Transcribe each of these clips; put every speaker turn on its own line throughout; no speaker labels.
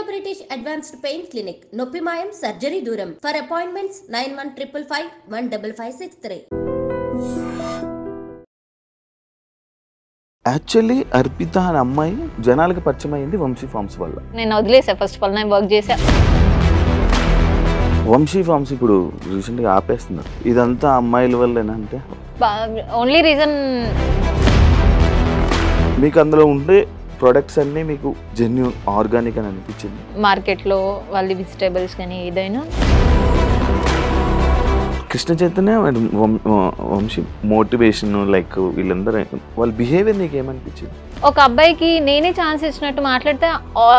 British Advanced Pain Clinic. Noppi Mayam Surgery Duram. For appointments 9155515563.
Actually Arpita అనే అమ్మాయి జనాలకు పరిచయం అయింది వంశీ ఫార్మ్స్ వల్ల.
నేను వదిలేసా ఫస్ట్ ఆఫ్ ఆల్, నేను వర్క్ చేసా.
వంశీ ఫార్మ్స్ ఇప్పుడు రీసెంట్గా ఆపేస్తున్నారు. ఇదంతా అమ్మాయిల వల్లేనా? అంటే
ఓన్లీ రీజన్
మీకు అందులో ఉండే ప్రొడక్ట్స్ అన్నీ మీకు జెన్యూన్ ఆర్గానిక్ అని అనిపించింది.
మార్కెట్లో వాళ్ళ వెజిటేబుల్స్ కానీ ఏదైనా
కృష్ణ చైతన్య వంశీ మోటివేషన్ లైక్ వీళ్ళందరూ వాళ్ళ బిహేవియర్ నీకు ఏమనిపించింది?
ఒక అబ్బాయికి నేనే ఛాన్స్ ఇచ్చినట్టు మాట్లాడితే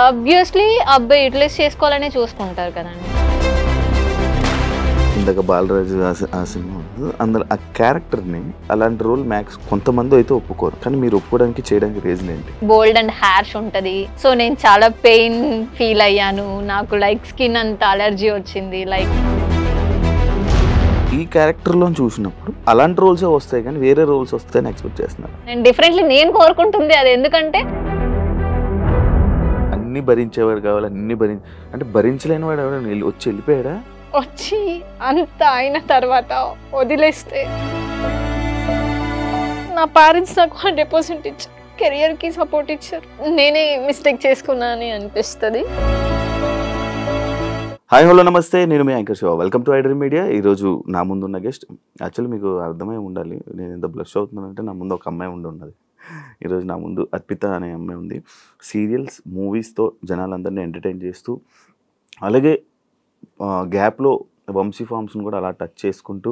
ఆబ్వియస్లీ అబ్బాయి యూటిలైజ్ చేసుకోవాలనే చూసుకుంటారు కదండి.
ఇందాక బాలరాజు ఆ సినిమా అందులో ఆ క్యారెక్టర్ని అలాంటి రోల్ మ్యాక్స్ కొంతమంది అయితే ఒప్పుకోరు, కానీ మీరు ఒప్పుకోవడానికి చేయడానికి రీజన్ ఏంటి?
బోల్డ్ అండ్ హ్యార్ష్ ఉంటుంది. సో నేను చాలా పెయిన్ ఫీల్ అయ్యాను, నాకు లైక్ స్కిన్ అంత అలర్జీ వచ్చింది. లైక్
ఈ క్యారెక్టర్లో చూసినప్పుడు అలాంటి రోల్సే వస్తాయి కానీ వేరే రోల్స్ వస్తాయని ఎక్స్పెక్ట్ చేస్తున్నారు.
నేను డిఫరెంట్లీ నేను కోరుకుంటుంది అది. ఎందుకంటే
అన్ని భరించేవాడు కావాలి, అన్ని అంటే భరించలేని వాడు ఎవరైనా వచ్చి వెళ్ళిపోయాడా?
వచ్చి అంత అయిన తర్వాత వదిలేస్తే నా పేరెంట్స్ నాకు 100% ఇచ్చారు, కెరియర్కి సపోర్ట్ ఇచ్చారు. నేనే మిస్టేక్ చేసుకున్నా అని అనిపిస్తుంది.
హాయ్ హలో నమస్తే, నేను మీ anchor Shiva. Welcome to iDream media. ఈరోజు నా ముందు ఉన్న గెస్ట్ యాక్చువల్లీ మీకు అర్థమై ఉండాలి నేను ఎంత బ్లష్ అవుతున్నానంటే నా ముందు ఒక అమ్మాయి ఉన్నది. ఈరోజు నా ముందు అర్పిత అనే అమ్మాయి ఉంది. సీరియల్స్ మూవీస్తో జనాలందరినీ ఎంటర్టైన్ చేస్తూ అలాగే గ్యాప్లో వంశీ ఫార్మ్స్ని కూడా అలా టచ్ చేసుకుంటూ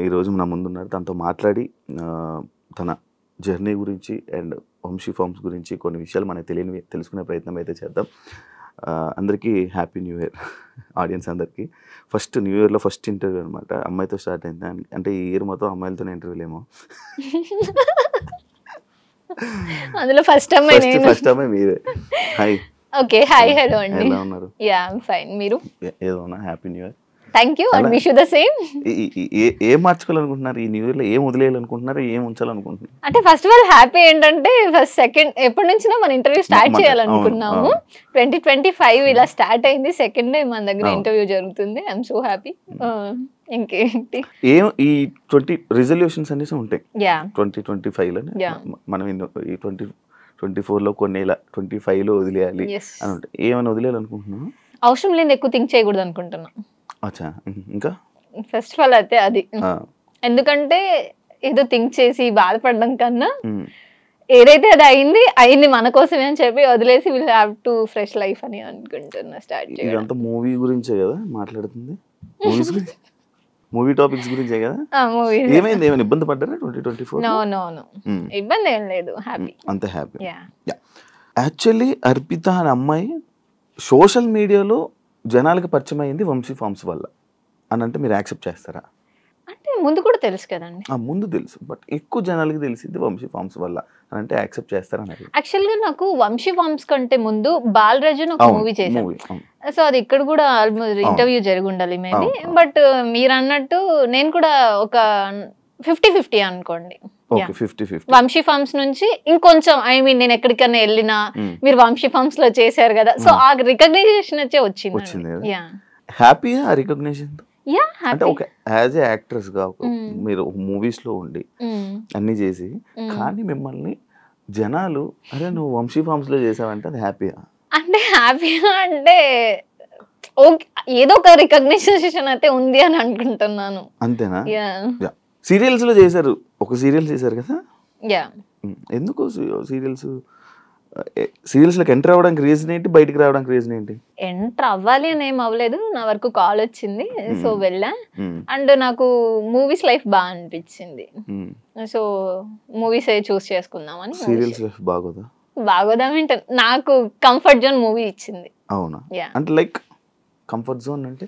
ఈరోజు నా ముందు ఉన్నారు. తనతో మాట్లాడి తన జర్నీ గురించి అండ్ వంశీ ఫార్మ్స్ గురించి కొన్ని విషయాలు మనకు తెలియనివి తెలుసుకునే ప్రయత్నం అయితే చేద్దాం. అందరికీ హ్యాపీ న్యూ ఇయర్ ఆడియన్స్ అందరికీ. ఫస్ట్ న్యూ ఇయర్లో ఫస్ట్ ఇంటర్వ్యూ అనమాట, అమ్మాయితో స్టార్ట్ అయింది. అంటే ఈ ఇయర్ మొత్తం అమ్మాయిలతోనే ఇంటర్వ్యూలు ఏమో.
అందులో ఫస్ట్
టైం మీరే. హాయ్.
ఓకే, హాయ్ హలో అండి.
ఎలా ఉన్నారు?
Yeah I am fine. మీరు?
ఏదో happy new year.
Thank you and wish you the same.
ఏం మార్చుకోవాలనుకుంటున్నారు ఈ న్యూ ఇయర్లో? ఏం వదిలేయాలనుకుంటున్నారు? ఏం ఉంచాలనుకుంటున్నారు?
అంటే ఫస్ట్ ఆఫ్ ఆల్ హ్యాపీ ఏంటంటే ఫస్ట్ సెకండ్ ఎప్పటి నుంచినా మన ఇంటర్వ్యూ స్టార్ట్ చేయాలనుకున్నాము. 2025 ఇలా స్టార్ట్ అయింది. సెకండ్ డే మన దగ్గర ఇంటర్వ్యూ జరుగుతుంది. I'm so happy. ఇంకేంటి
ఈ 20 రిజల్యూషన్స్ అనేసి ఉంటాయి 2025లో. మనం ఈ 2024లో కొన్ని ఇలా 25లో వదిలేయాలి అని ఉంటాయి. ఏమైనా వదిలేయాలనుకుంటున్నాను?
అవసరం లేని ఎక్కువ థింక్ చేయకూడదు అనుకుంటున్నా.
అచ్చా, ఇంకా
ఫస్ట్ ఆఫ్ ఆల్ అయితే అది. ఎందుకంటే ఏదో థింక్ చేసి బాధపడడం కన్నా ఏదైతే అది అయింది మన కోసమే అని చెప్పి వదిలేసి will have to fresh life అని అనుకుంటున్నా. స్టార్ట్ చేయాలి.
ఇదంతా మూవీ గురించే కదా మాట్లాడుతుంది, మూవీ టాపిక్స్ గురించే కదా. ఏమైంది? ఏమైనా ఇబ్బంది పడ్డారా 2024?
నో ఇబ్బంది ఏం లేదు, హ్యాపీ,
అంత హ్యాపీ. యాక్చువల్లీ అర్పిత అనే అమ్మాయి సోషల్ మీడియాలో జనాలకు పరిచయం అయింది వంశీ ఫార్మ్స్ వల్ల అని అంటే మీరు యాక్సెప్ట్ చేస్తారా?
అంటే ముందు కూడా తెలుసు కదండి.
ముందు తెలుసు, బట్ ఎక్కువ జనాలకి తెలిసింది వంశీ ఫార్మ్స్ వల్ల అని అంటే యాక్సెప్ట్ చేస్తారా?
యాక్చువల్ గా నాకు వంశీ ఫార్మ్స్ కంటే ముందు బాలరాజు ఒక మూవీ చేశాను. సో అది ఇక్కడ కూడా ఆల్మోస్ట్ ఇంటర్వ్యూ జరిగి ఉండాలి మేబీ. బట్ మీరు అన్నట్టు నేను కూడా ఒక 50-50 అనుకోండి. వంశీ ఫార్మ్స్ నుంచి ఇంకొంచెం నేను ఎక్కడికన్నా వెళ్ళినా మీరు వంశీ ఫార్మ్స్ లో చేశారు కదా, సో ఆ రికగ్నైజేషన్ వచ్చే వచ్చింది.
హ్యాపీ ఆ రికగ్నిషన్. అంటే ఒక యాజ్ ఏ యాక్ట్రెస్ గా మీరు మూవీస్ లో ఉండి అన్ని చేసి కానీ మిమ్మల్ని జనాలు అరే నువ్వు వంశీ ఫార్మ్స్ లో చేసావంటే అది హ్యాపీయా?
అంటే హ్యాపీగా అంటే ఏదో ఒక రికగ్నైజేషన్ అయితే ఉంది అని అనుకుంటున్నాను.
అంతేనా? సీరియల్స్ లో చేశారు, ఒక సీరియల్ చేశారు కదా. ఎందుకు సీరియల్స్ లోకి ఎంటర్ అవ్వడానికి రీజన్ ఏంటి? బయటికి రావడానికి రీజన్ ఏంటి?
ఎంటర్ అవ్వాలి అని ఏం అవ్వలేదు, నా వరకు కాల్ వచ్చింది సో వెళ్ళా. అండ్ నాకు మూవీస్ లైఫ్ బాగా అనిపించింది, సో మూవీస్ చూస్ చేసుకుందామని.
సీరియల్స్ లైఫ్
బాగోదా అంటే నాకు కంఫర్ట్ జోన్ మూవీ ఇచ్చింది.
అవునా? అంటే లైక్ కంఫర్ట్ జోన్ అంటే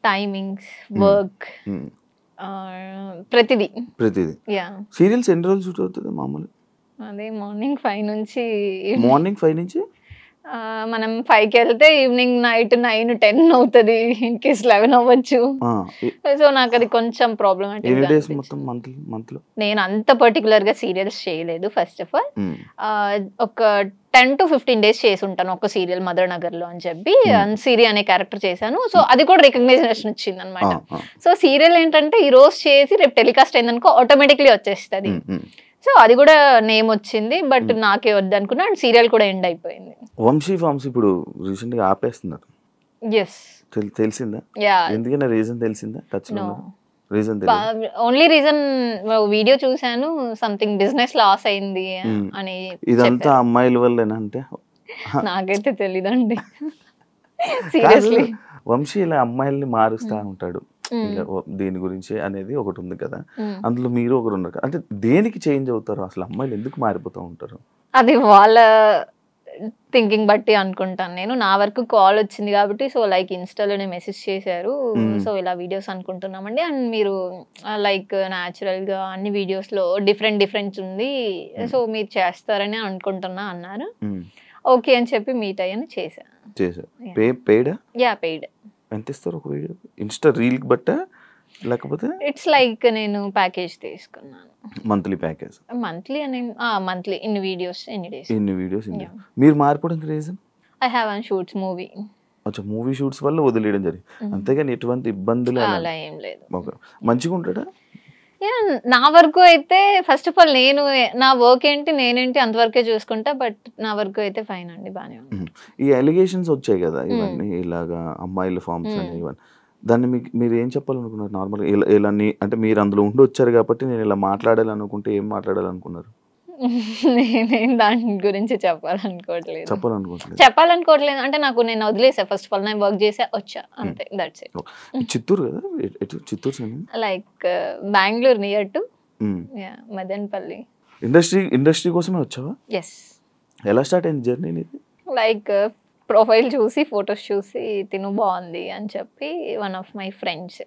టైమింగ్స్, వర్క్, ప్రతిదీ.
సీరియల్స్ ఎన్ని రోజులు షూట్ అవుతుంది మామూలు?
అదే మార్నింగ్ 5 నుంచి మనం 5కి వెళ్తే ఈవినింగ్ నైట్ 9-10 అవుతుంది, ఇన్ కేస్ 11 అవ్వచ్చు. సో నాకు అది కొంచెం ప్రాబ్లమాటిక్. నేను అంత పర్టికులర్ గా సీరియల్స్ చేయలేదు. ఫస్ట్ ఆఫ్ ఆల్ ఒక 10 to 15 days చేసి ఉంటాను ఒక సీరియల్ మదర్ నగర్ లో అని చెప్పి సిరి అనే క్యారెక్టర్ చేశాను. సో అది కూడా రికగ్నైజేషన్ వచ్చింది అనమాట. సో సీరియల్ ఏంటంటే ఈ రోజు చేసి రేపు టెలికాస్ట్ అయిందనుకో ఆటోమేటిక్లీ వచ్చేస్తుంది. సో అది కూడా నేమ్ వచ్చింది, బట్ నాకే వద్దు అనుకున్నా. అండ్ సీరియల్ కూడా ఎండ్ అయిపోయింది.
వంశీ ఫార్మ్స్ ఇప్పుడు రీసెంట్ గా ఆపేస్తున్నారు.
ఎస్,
తెలిసిందా? ఎందుకన్నా రీజన్ తెలిసిందా? టచ్ లో రీజన్
ఓన్లీ రీజన్ వీడియో చూసాను, సంథింగ్ బిజినెస్ లాస్ అయింది అని.
ఇదంతా అమ్మాయిల వల్లేనా అంటే?
నాకైతే తెలీదండి సీరియస్లీ.
వంశీ ఇలా అమ్మాయిల్ని మారుస్తా ఉంటాడు దీని గురించి అనేది ఒకటి ఉంది కదా, అందులో మీరు ఒకరు ఉన్నారు. అంటే దేనికి చేంజ్ అవుతారు అసలు? అమ్మాయిలు ఎందుకు మారిపోతూ ఉంటారు?
అది వాళ్ళ థింకింగ్ బట్టి అనుకుంటాను నేను. నా వరకు కాల్ వచ్చింది కాబట్టి, సో లైక్ ఇన్స్టాలోనే మెసేజ్ చేశారు, సో ఇలా వీడియోస్ అనుకుంటున్నామండి, అండ్ మీరు లైక్ న్యాచురల్ గా అన్ని వీడియోస్ లో డిఫరెంట్ ఉంది, సో మీరు చేస్తారని అనుకుంటున్నా అన్నారు. ఓకే అని చెప్పి మీట్ అయ్యాను, చేశాను. పెయిడ్.
ఎంత ఇస్తారు ఒక వీడియో? ఇన్స్టా రీల్ బట్ట లేకపోతే
ఇట్స్ లైక్ నేను ప్యాకేజ్ తీసుకున్నాను,
మంత్లీ ప్యాకేజ్.
మంత్లీ అని మంత్లీ ఇన్ని వీడియోస్ ఎన్ని డేస్.
మీరు మారిపోవడానికి reason?
I have one shoots movie.
అచ్చా, మూవీ షూట్స్ వల్ల వదిలేయడం జరిగింది, అంతేగాని ఎటువంటి ఇబ్బందులు
అలా ఏం లేదు.
మంచిగా ఉంటాడా?
నా వరకు అయితే ఫస్ట్ ఆఫ్ ఆల్ నేను నా వర్క్ ఏంటి నేనేంటి అంతవరకే చూసుకుంటా, బట్ నా వరకు అయితే ఫైన్ అండి, బానే ఉంది.
ఈ అలిగేషన్స్ వచ్చాయి కదా ఇవన్నీ, ఇలాగా అమ్మాయిల ఫార్మ్స్ అని ఇవన్నీ, దాన్ని మీరు ఏం చెప్పాలనుకున్నారు నార్మల్గా? ఇలా అంటే మీరు అందులో ఉండి వచ్చారు కాబట్టి నేను ఇలా మాట్లాడాలనుకుంటే ఏం మాట్లాడాలనుకున్నారు?
నేనేం దాని గురించి చెప్పాలనుకోవట్లేదు అంటే నాకు నేను వదిలేసా. ఫస్ట్ ఆఫ్ ఆల్ నేను వర్క్ చేసా వచ్చా అంతే, దట్స్ ఇట్.
చిత్తూరు కదా? Chittoor
like Bengaluru near to Madanapalle.
Industry కోసమే వచ్చావా?
ఎస్.
ఎలా స్టార్ట్ అయింది జర్నీ ఇది?
లైక్ ప్రొఫైల్ చూసి ఫొటోస్ చూసి తిను బాగుంది అని చెప్పి one of my friends,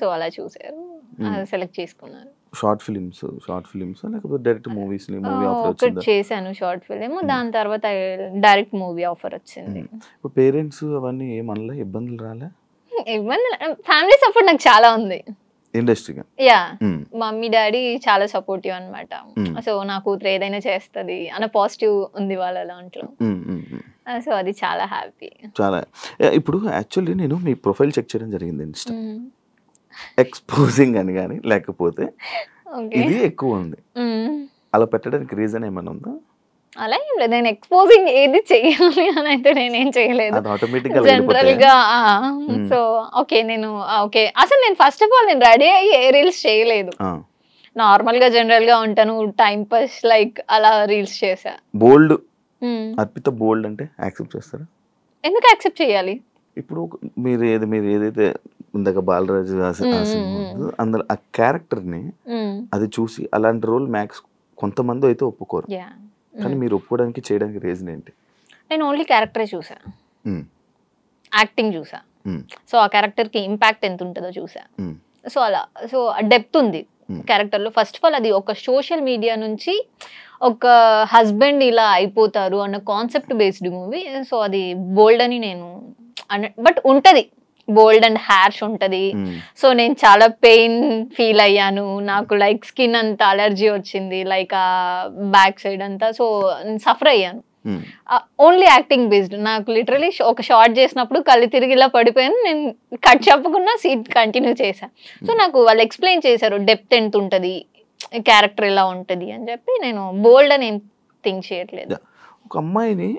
so అలా చూసారు, సెలెక్ట్ చేసుకున్నారు.
షార్ట్ ఫిలిమ్స్ లేకపోతే డైరెక్ట్ మూవీస్?
ఒకటి చేశాను షార్ట్ ఫిలిం, దాని తర్వాత డైరెక్ట్ మూవీ ఆఫర్ వచ్చింది.
పేరెంట్స్ అవన్నీ ఏమనలే? ఇబ్బందులు రాలే?
ఫ్యామిలీ సపోర్ట్ నాకు చాలా ఉంది
ఇండస్ట్రీగా.
యా, మమ్మీ డాడీ చాలా సపోర్టివ్ అనమాట. సో నా కూతురు ఏదైనా చేస్తుంది అన్న పాజిటివ్ ఉంది వాళ్ళ దాంట్లో, సో అది చాలా హ్యాపీ.
చాలా. ఇప్పుడు యాక్చువల్లీ నేను మీ ప్రొఫైల్ చెక్ చేయడం జరిగింది ఇన్స్టా, ఎక్స్పోజింగ్ అని కానీ లేకపోతే ఇది ఎక్కువ ఉంది, అలా పెట్టడానికి రీజన్ ఏమైనా ఉందా?
అలా ఏం లేదు, నేను ఎక్స్పోజింగ్ ఏది చెయ్యాలి అని అయితే నేనేం చేయలేదు జనరల్ గా. సో ఓకే నేను ఓకే అసలు నేను ఫస్ట్ ఆఫ్ ఆల్ నేను రెడీ అయ్యి ఏ రీల్స్ చేయలేదు, నార్మల్ గా జనరల్ గా ఉంటాను, టైం పాస్ లైక్ అలా రీల్స్ చేసా.
బోల్డ్ అర్పిత బోల్డ్ అంటే యాక్సెప్ట్ చేస్తారా?
ఎందుకు యాక్సెప్ట్ చేయాలి?
ఇప్పుడు మీరు ఏదైతే ఇందాక బాలరాజు అందులో ఆ క్యారెక్టర్ ని అది చూసి అలాంటి రోల్ మ్యాక్స్ కొంతమంది అయితే ఒప్పుకోరు, కానీ మీరు ఒప్పుకోవడానికి చేయడానికి రీజన్ ఏంటి?
నేను ఓన్లీ క్యారెక్టరే చూసా, యాక్టింగ్ చూసా, సో ఆ క్యారెక్టర్ కి ఇంపాక్ట్ ఎంత ఉంటుందో చూసా. సో అలా సో డెప్త్ ఉంది క్యారెక్టర్ లో. ఫస్ట్ ఆఫ్ ఆల్ అది ఒక సోషల్ మీడియా నుంచి ఒక హస్బెండ్ ఇలా అయిపోతారు అన్న కాన్సెప్ట్ బేస్డ్ మూవీ. సో అది బోల్డ్ అని నేను బట్ ఉంటది, బోల్డ్ అండ్ హ్యార్ష్ ఉంటది. సో నేను చాలా పెయిన్ ఫీల్ అయ్యాను, నాకు లైక్ స్కిన్ అంతా అలర్జీ వచ్చింది, లైక్ ఆ బ్యాక్ సైడ్ అంతా, సో సఫర్ అయ్యాను. Only acting based. నాకు లిటరలీ ఒక షార్ట్ చేసినప్పుడు కళ్ళు తిరిగి ఇలా పడిపోయాను, నేను కట్ చెప్పకుండా సీట్ కంటిన్యూ చేశాను. సో నాకు వాళ్ళు ఎక్స్ప్లెయిన్ చేశారు డెప్త్ ఎంత ఉంటుంది, క్యారెక్టర్ ఎలా ఉంటుంది అని చెప్పి. నేను బోల్డ్ అని ఏం థింక్ చేయట్లేదు.
ఒక అమ్మాయిని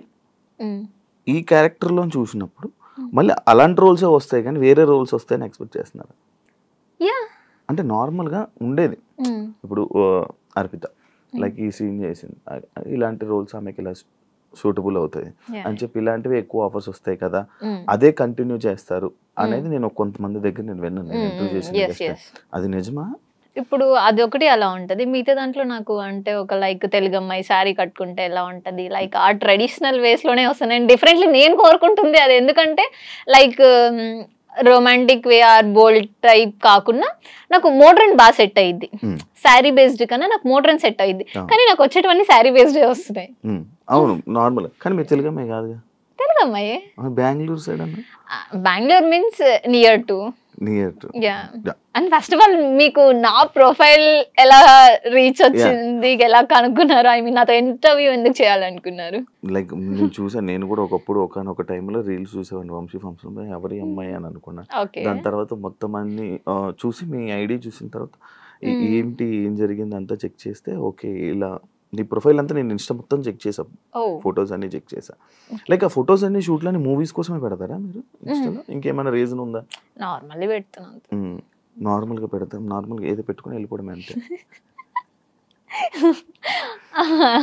ఈ క్యారెక్టర్లో చూసినప్పుడు మళ్ళీ అలాంటి రోల్సే వస్తాయి కానీ వేరే రోల్స్ వస్తాయని ఎక్స్పెక్ట్ చేస్తున్నారు? అంటే నార్మల్గా ఉండేది ఇప్పుడు అర్పిత లైక్ ఈ సీన్ చేసింది, ఇలాంటి రోల్స్ ఆమెకి ఇలా సూటబుల్ అవుతాయి అని చెప్పి ఇలాంటివి ఎక్కువ ఆఫర్స్ వస్తాయి కదా, అదే కంటిన్యూ చేస్తారు అనేది నేను కొంతమంది దగ్గర నేను విన్నాను, ఇంటర్వ్యూ చేసిన. అది నిజమా?
ఇప్పుడు అది ఒకటి అలా ఉంటది, మిగతా దాంట్లో నాకు అంటే ఒక లైక్ తెలుగు అమ్మాయి శారీ కట్టుకుంటే ఎలా ఉంటది, లైక్ ఆ ట్రెడిషనల్ వేస్ లోనే వస్తాను నేను. డిఫరెంట్లీ నేను కోరుకుంటుంది అది, ఎందుకంటే like romantic way or bold type కాకుండా నాకు మోడ్రన్ బాగా సెట్ అయ్యిద్ది. శారీ బేస్డ్ కన్నా నాకు మోడ్రన్ సెట్ అయ్యిద్ది, కానీ నాకు వచ్చేటవన్నీ శారీ బేస్డ్ వస్తున్నాయి.
అవును నార్మల్, కానీ మీరు తెలుగు అమ్మాయి కాదుగా.
తెలుగు అమ్మాయి.
బెంగళూరు సైడ్ అన్న.
Bengaluru means near to. And first of all మీకు నా ప్రొఫైల్ ఎలా రీచ్ వచ్చింది, ఎలా కనుక్కున్నారు? ఐ మీన్ నాతో ఇంటర్వ్యూ ఎందుకు చేయాలనుకున్నారు?
లైక్ నేను చూసాను, నేను కూడా ఒకప్పుడు ఒకనొక టైంలో రీల్స్ చూసేవాడిని వంశీ ఫంక్షన్, ఎవరి అమ్మాయి అని అనుకున్నా. దాని తర్వాత మొత్తం అన్ని చూసి మీ ఐడి చూసిన తర్వాత ఏంటి ఏం జరిగింది అంతా చెక్ చేస్తే ఓకే ఇలా నీ ప్రొఫైల్ అంతా నేను ఇన్స్టా మొత్తం చెక్ చేసా, ఫొటోస్ అన్ని చెక్ చేసా. లైక్ ఆ ఫొటోస్ అన్ని షూట్లని మూవీస్ కోసమే పెడతారా మీరు ఇన్స్టాలో? ఇంకేమైనా రీజన్ ఉందా?
నార్మల్లీ పెడుతున్నాను.
నార్మల్గా పెడతాం, నార్మల్గా ఏదో పెట్టుకుని వెళ్ళిపోవడమే అంతే.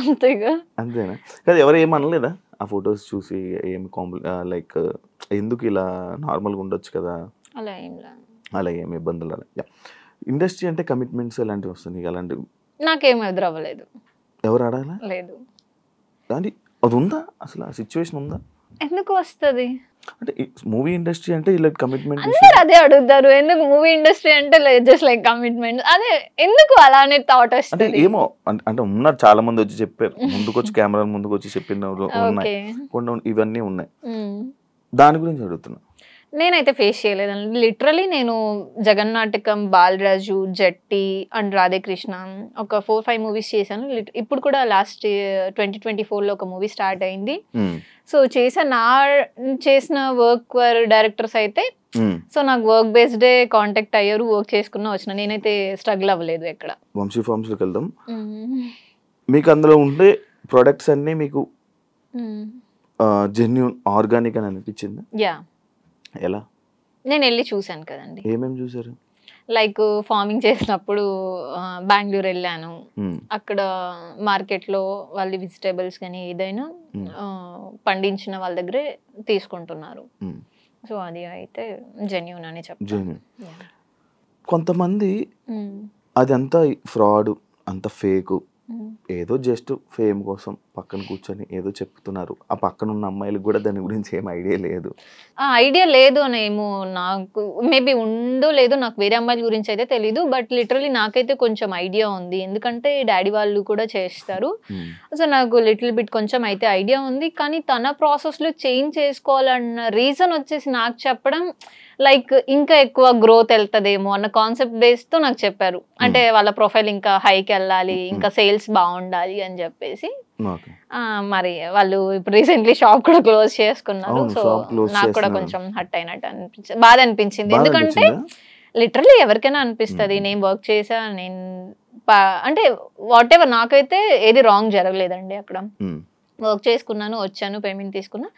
అంతేగా.
అంతేనా? కాదు ఎవరు ఏమనలేదా ఆ ఫొటోస్ చూసి? ఏమి లైక్ ఎందుకు ఇలా నార్మల్గా ఉండొచ్చు కదా? అలా ఏమి ఇబ్బందులు అలా? ఇండస్ట్రీ అంటే కమిట్మెంట్స్ ఎలాంటివి వస్తాయి అలాంటివి?
నాకేం ఎదురవ్వలేదు.
ఎవరు ఆడాలా?
లేదు.
అది ఉందా అసలు? ఆ సిచ్యువేషన్ ఉందా?
ఎందుకు వస్తుంది
అంటే మూవీ ఇండస్ట్రీ అంటే ఇలా కమిట్మెంట్
అందరూ అదే అడుగుతారు. ఎందుకు మూవీ ఇండస్ట్రీ అంటే జస్ట్ లైక్ కమిట్మెంట్, అదే ఎందుకు అలానే థాట్ వస్తుంది?
అంటే ఏమో అంటే ఉన్నారు చాలా మంది వచ్చి చెప్పారు, ముందుకు వచ్చి కెమెరా ముందుకు వచ్చి చెప్పినవి ఉన్నాయి, కొన్ని ఇవన్నీ ఉన్నాయి. దాని గురించి అడుగుతున్నా.
నేనైతే ఫేస్ చేయలేదండి. లిటరలీ నేను జగన్నాటకం, బాలరాజు, జట్టి అండ్ రాధేకృష్ణ ఒక 4-5 మూవీస్ చేశాను. ఇప్పుడు కూడా లాస్ట్ 2024లో ఒక మూవీ స్టార్ట్ అయింది. సో చేసిన వర్క్ డైరెక్టర్స్ అయితే సో నాకు వర్క్ బేస్డే కాంటాక్ట్ అయ్యారు, వర్క్ చేసుకున్నా వచ్చిన. నేనైతే స్ట్రగుల్ అవ్వలేదు ఎక్కడ.
వంశీ ఫార్మ్స్లోకి వెళ్దాం. మీకు అందులో ఉండే ప్రొడక్ట్స్ అన్నీ మీకు జెన్యూన్ ఆర్గానిక్ అని అనిపించింది?
యా.
ఎలా?
నేను వెళ్ళి చూసాను కదండి.
ఏమేమి చూసారు?
లైక్ ఫార్మింగ్ చేసినప్పుడు బెంగళూరు వెళ్ళాను. అక్కడ మార్కెట్లో వాళ్ళు వెజిటేబుల్స్ కానీ ఏదైనా పండించిన వాళ్ళ దగ్గరే తీసుకుంటున్నారు. సో అది అయితే జెన్యూన్ అని చెప్తాను.
కొంతమంది అదంతా ఫ్రాడ్, అంత ఫేక్, ఏదో జస్ట్ ఫేమ్ కోసం పక్కన కూర్చొని ఏదో చెప్తున్నారు. ఆ పక్కన ఉన్న అమ్మాయిలకు కూడా దాని గురించి ఏం ఐడియా లేదు.
ఐడియా లేదు అనేమో, నాకు మేబీ ఉందో లేదో, నాకు వేరే అమ్మాయిల గురించి అయితే తెలీదు. బట్ లిటరలీ నాకైతే కొంచెం ఐడియా ఉంది, ఎందుకంటే డాడీ వాళ్ళు కూడా చేస్తారు. సో నాకు లిటిల్ బిట్ కొంచెం అయితే ఐడియా ఉంది. కానీ తన ప్రాసెస్లో చేంజ్ చేసుకోవాలన్న రీజన్ వచ్చేసి నాకు చెప్పడం లైక్ ఇంకా ఎక్కువ గ్రోత్ వెళ్తుందేమో అన్న కాన్సెప్ట్ బేస్తో నాకు చెప్పారు. అంటే వాళ్ళ ప్రొఫైల్ ఇంకా హైకి వెళ్ళాలి, ఇంకా సేల్స్ బాగుండాలి అని చెప్పేసి. మరి వాళ్ళు ఇప్పుడు రీసెంట్లీ షాప్ కూడా క్లోజ్ చేసుకున్నారు. సో నాకు కూడా కొంచెం హట్ అయినట్టు అనిపించింది, బాధ అనిపించింది. ఎందుకంటే లిటరలీ ఎవరికైనా అనిపిస్తుంది. నేను వర్క్ చేసా, నేను అంటే వాట్ ఎవర్, నాకైతే ఏది రాంగ్ జరగలేదండి. అక్కడ వర్క్ చేసుకున్నాను, వచ్చాను, పేమెంట్ తీసుకున్నా.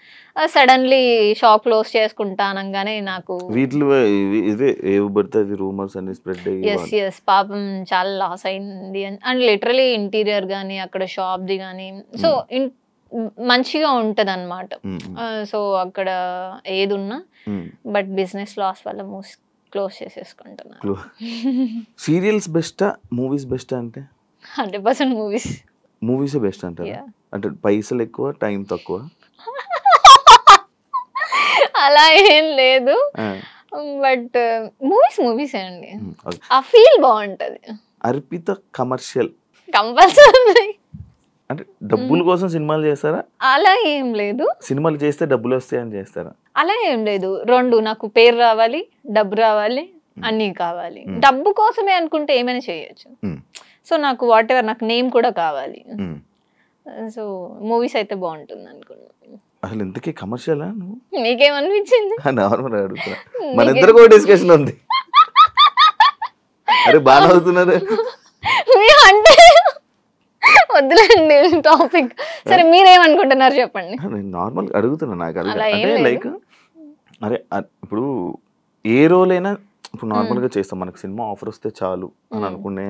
సడన్లీ షాప్ క్లోజ్ చేసుకుంటా అనగానే నాకు పాపం చాలా లాస్ అయింది. అండ్ లిటరలీ ఇంటీరియర్ కానీ అక్కడ షాప్ది కానీ సో మంచిగా ఉంటది అన్నమాట. సో అక్కడ ఏది ఉన్నా బట్ బిజినెస్ లాస్ వల్ల క్లోజ్ చేసేసుకుంటున్నాను.
సీరియల్స్ బెస్టా మూవీస్ బెస్టా? అంటే
100% మూవీస్.
మూవీస్ బెస్ట్ అంటారా? అంటే పైసలు ఎక్కువ, టైం తక్కువ?
అలా ఏం లేదు, బట్ మూవీస్ అండి. ఆ ఫీల్ బాగుంటది.
Arpita commercial
compulsory.
అంటే డబ్బుల కోసం సినిమాలు చేస్తారా?
అలా ఏం లేదు.
సినిమాలు చేస్తే డబ్బులు వస్తాయని చేస్తారా?
అలా ఏం లేదు. రెండు, నాకు పేరు రావాలి, డబ్బు రావాలి, అన్నీ కావాలి. డబ్బు కోసమే అనుకుంటే ఏమైనా చేయొచ్చు. సో నాకు వాట్ ఎవర్, నాకు నేమ్ కూడా కావాలి. సో మూవీస్ అయితే బాగుంటుంది అనుకున్నాను.
అసలు ఇంతకీ కమర్షియలా?
మీకేమనిపించింది?
నార్మల్ అడుగుతున్నా, మన ఇద్దరు కూడా డిస్కషన్ ఉంది. అరే బాగా అవుతున్నారు
అంటే వద్దులేండి టాపిక్. సరే మీరేమనుకుంటున్నారు చెప్పండి.
నార్మల్ అడుగుతున్నా. నాకు అంటే లైక్ అరే ఇప్పుడు ఏ రోల్ అయినా ఇప్పుడు నార్మల్గా చేస్తాం, మనకు సినిమా ఆఫర్ వస్తే చాలు అని అనుకునే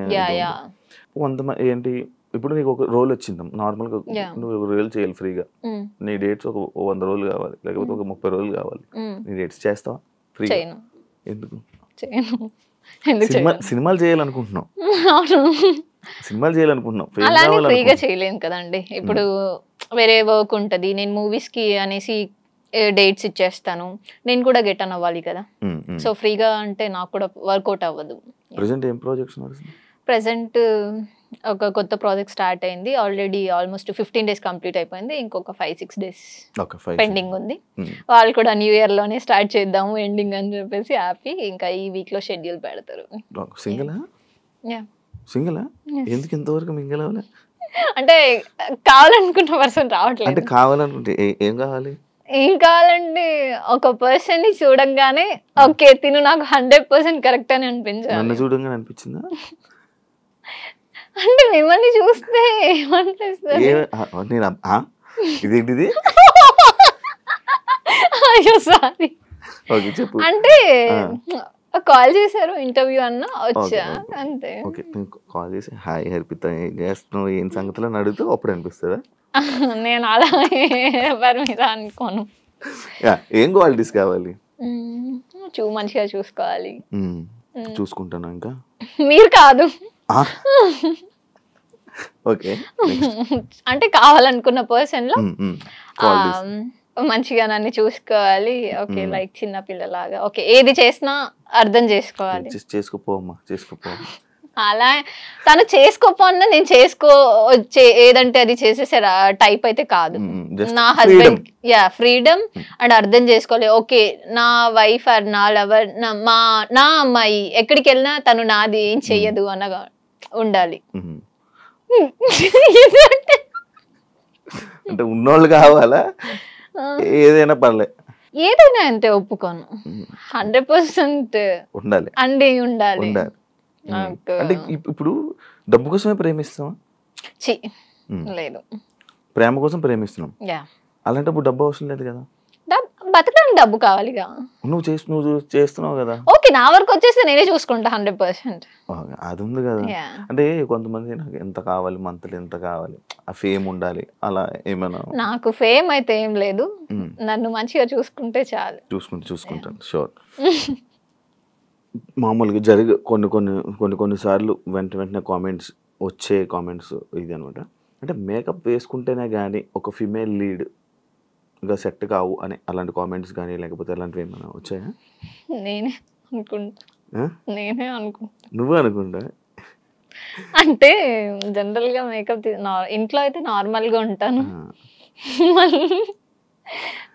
కొంతమంది ఏంటి, ఇప్పుడు నీకు ఒక రోల్ వచ్చింది నార్మల్గా, నువ్వు ఒక రోల్ చేయాలి ఫ్రీగా, నీ డేట్స్ ఒక 100 రోజులు కావాలి, లేకపోతే ఒక 30 రోజులు కావాలి, నీ డేట్స్ చేస్తావా ఫ్రీగా? ఎందుకు? సినిమాలు చేయాలనుకుంటున్నావు, సినిమాలు చేయాలనుకుంటున్నావు,
ఫ్రీగా చేయలేను కదండి. ఇప్పుడు వేరే వర్క్ ఉంటది, నేను మూవీస్ కి అనేసి డేట్స్ ఇచ్చేస్తాను, నేను కూడా గెట్ అన్ అవ్వాలి కదా. సో ఫ్రీగా అంటే నాకు కూడా వర్కౌట్ అవ్వదు.
ప్రెసెంట్ ఏం ప్రాజెక్ట్స్ నడుస్తుంది?
ప్రెసెంట్ ఒక కొత్త ప్రాజెక్ట్ స్టార్ట్ అయింది ఆల్రెడీ, ఆల్మోస్ట్ 15 days కంప్లీట్ అయిపోయింది, ఇంకొక 5-6 days పెండింగ్ ఉంది. వాళ్ళు కూడా న్యూ ఇయర్ లోనే స్టార్ట్ చేద్దాము ఎండింగ్ అని చెప్పేసి హ్యాపీ. ఇంకా ఈ వీక్ లో షెడ్యూల్ పెడతారు.
సింగిల్ ఎందుకు ఇంతవరకు మింగిల్ అవ్వలే?
అంటే కావాలనుకున్న పర్సన్ రావట్లేదు.
అంటే కావాలనుకుంటే ఏం కావాలి?
ఏం కావాలంటే ఒక పర్సన్ ని చూడంగానే ఓకే తిను నాకు 100% కరెక్ట్ అని అనిపించాలి.
నన్ను చూడంగానే అనిపించిందా?
అంటే మిమ్మల్ని చూస్తే ఏమనిపిస్తుంది?
ఇదేంటిది?
అయ్యో సారీ. అంటే కాల్ చేశారు ఇంటర్వ్యూ అన్న వచ్చా అంతే.
ఓకే కాల్ చేసి హాయ్ హర్పిత ఏం చేస్తున్నావు ఏం సంగతిలో అడుగుతూ అప్పుడు అనిపిస్తుందా?
నేను అలా ఎవరి మీద అనుకోను.
ఏం క్వాలిటీస్ కావాలి?
మంచిగా చూసుకోవాలి.
చూసుకుంటాను. ఇంకా
మీరు కాదు.
ఓకే
అంటే కావాలనుకున్న పర్సన్ లో మంచిగా నన్ను చూసుకోవాలి. ఓకే లైక్ చిన్న పిల్లలాగా ఓకే ఏది చేసినా అర్థం చేసుకోవాలి.
చేసుకోపోమ్మా చేసుకోపో.
అలా తను చేసుకోపోన్నా నేను ఏదంటే అది చేసేసే టైప్ అయితే కాదు. నా హస్బెండ్ ఫ్రీడమ్ అండ్ అర్థం చేసుకోవాలి. ఓకే నా వైఫ్ ఆర్ నా లవర్ నా అమ్మాయి ఎక్కడికి వెళ్ళినా తను నాది ఏం చెయ్యదు అన్నగా ఉండాలి.
అంటే ఉన్నోళ్ళు కావాలా? ఏదైనా పర్లే,
ఏదైనా అంతే ఒప్పుకోను. 100%
ఉండాలి
అండి ఉండాలి.
అంటే ఇప్పుడు డబ్బు కోసమే ప్రేమిస్తావా?
లేదు,
ప్రేమ కోసం ప్రేమిస్తున్నాం. అలాంటప్పుడు డబ్బు అవసరం లేదు కదా.
బతకడానికి డబ్బు కావాలిగా.
నువ్వు చేస్తున్నావు కదా.
ఓకే నా వరకు వచ్చేసి నేనే చూసుకుంటా 100%.
అది ఉంది కదా. అంటే కొంతమంది నాకు ఎంత కావాలి మంత్లీ ఎంత కావాలి ఆ ఫేమ్ ఉండాలి అలా ఏమైనా?
నాకు ఫేమ్ అయితే ఏం లేదు, నన్ను మంచిగా చూసుకుంటే చాలు.
చూసుకుంటాను షూర్. మామూలుగా కొన్ని సార్లు వెంటనే కామెంట్స్ వచ్చే కామెంట్స్ ఇది అనమాట. అంటే మేకప్ వేసుకుంటేనే కానీ ఒక ఫిమేల్ లీడ్ గా సెట్ కావు అని అలాంటి కామెంట్స్ కానీ లేకపోతే అలాంటివి ఏమైనా వచ్చాయా?
నేనే అనుకుంటా.
నువ్వు అనుకుంటా?
అంటే జనరల్ గా మేకప్ ఇంట్లో అయితే నార్మల్ గా ఉంటాను,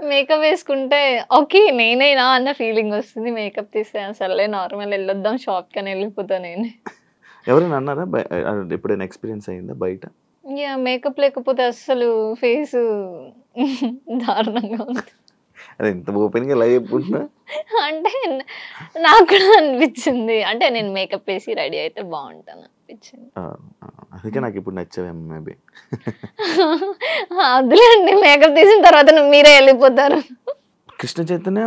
మేకప్ వేసుకుంటే ఓకే నేనేనా అన్న ఫీలింగ్ వస్తుంది. మేకప్ తీస్తే అసలే నార్మల్ వెళ్ళొద్దాం షాప్ కని వెళ్ళిపోతా నేనే.
ఎవరైనా అన్నారా? ఎప్పుడైనా ఎక్స్పీరియన్స్ అయిందా బయట?
మేకప్ లేకపోతే అసలు ఫేస్ దారుణంగా ఉంది.
అదే ఇంత ఓపెన్ గా లైవ్ చెప్పుకుంటున్నా.
అంటే నాకు కూడా అనిపించింది, అంటే నేను మేకప్ వేసి రెడీ అయితే బాగుంటాను అనిపించింది.
అందుకే నాకు ఇప్పుడు నచ్చావేమో మేబీ.
అదిలేండి మేకప్ తీసిన తర్వాత మీరే వెళ్ళిపోతారు.
కృష్ణ చైతన్య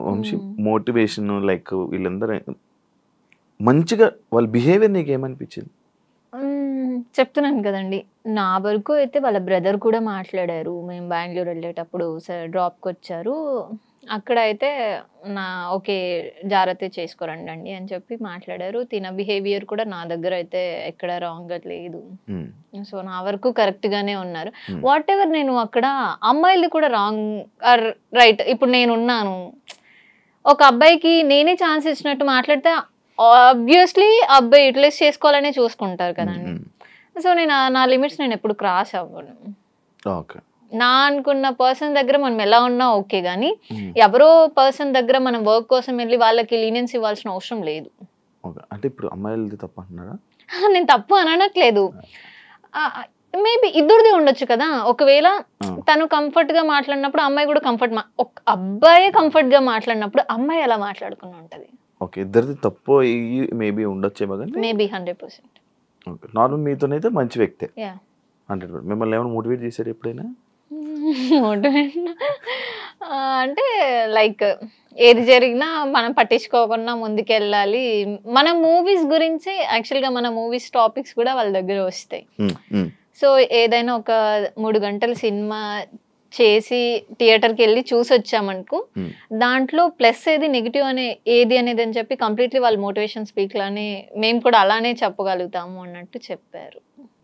వంశీ మోటివేషన్ లైక్ వీళ్ళందరూ మంచిగా వాళ్ళ బిహేవియర్ నీకు ఏమనిపించింది?
చెప్తున్నాను కదండి, నా వరకు అయితే వాళ్ళ బ్రదర్ కూడా మాట్లాడారు. మేము బెంగళూరు వెళ్ళేటప్పుడు డ్రాప్కి వచ్చారు, అక్కడ అయితే ఓకే జాగ్రత్త చేసుకోరండి అని చెప్పి మాట్లాడారు. తిన బిహేవియర్ కూడా నా దగ్గర అయితే ఎక్కడ రాంగ్ లేదు. సో నా వరకు కరెక్ట్ గానే ఉన్నారు. వాట్ ఎవర్ నేను అక్కడ అమ్మాయిలు కూడా రాంగ్ ఆర్ రైట్. ఇప్పుడు నేనున్నాను, ఒక అబ్బాయికి నేనే ఛాన్స్ ఇచ్చినట్టు మాట్లాడితే ఆబ్వియస్లీ అబ్బాయి యూటిలైజ్ చేసుకోవాలనే చూసుకుంటారు కదండి. సో నేను నా లిమిట్స్ నేను ఎప్పుడు క్రాస్ అవ్వను. నా అనుకున్న పర్సన్ దగ్గర మనం ఎలా ఉన్నా ఓకే, కానీ ఎవరో పర్సన్ దగ్గర మనం వర్క్ కోసం వెళ్ళి వాళ్ళకి లీనియన్స్ ఇవ్వాల్సిన అవసరం లేదు.
అంటే ఇప్పుడు అమ్మాయిలది తప్పు అంటున్నారా?
నేను తప్పు అనట్లేదు, మేబీ ఇద్దరిది ఉండొచ్చు కదా. ఒకవేళ తను కంఫర్ట్ గా మాట్లాడినప్పుడు అమ్మాయి కూడా అబ్బాయి కంఫర్ట్ గా మాట్లాడినప్పుడు అమ్మాయి ఎలా మాట్లాడుకుని ఉంటది.
ఓకే ఇద్దరిది తప్పు మేబీ ఉండొచ్చేమో కానీ
మేబీ 100%.
నార్మల్ మీతోనైతే మంచి వ్యక్తే 100%. మిమ్మల్ని ఏమైనా మోటివేట్ చేశారు ఎప్పుడైనా?
మోటివేట్ అంటే లైక్ ఏది జరిగినా మనం పట్టించుకోకుండా ముందుకెళ్ళాలి. మన మూవీస్ గురించి యాక్చువల్గా మన మూవీస్ టాపిక్స్ కూడా వాళ్ళ దగ్గర వస్తాయి. సో ఏదైనా ఒక 3 గంటల సినిమా చేసి థియేటర్కి వెళ్ళి చూసి వచ్చామనుకో, దాంట్లో ప్లస్ ఏది నెగిటివ్ ఏది అనేది అని చెప్పి కంప్లీట్లీ వాళ్ళు మోటివేషన్ స్పీక్ లానే మేము కూడా అలానే చెప్పగలుగుతాము అన్నట్టు చెప్పారు.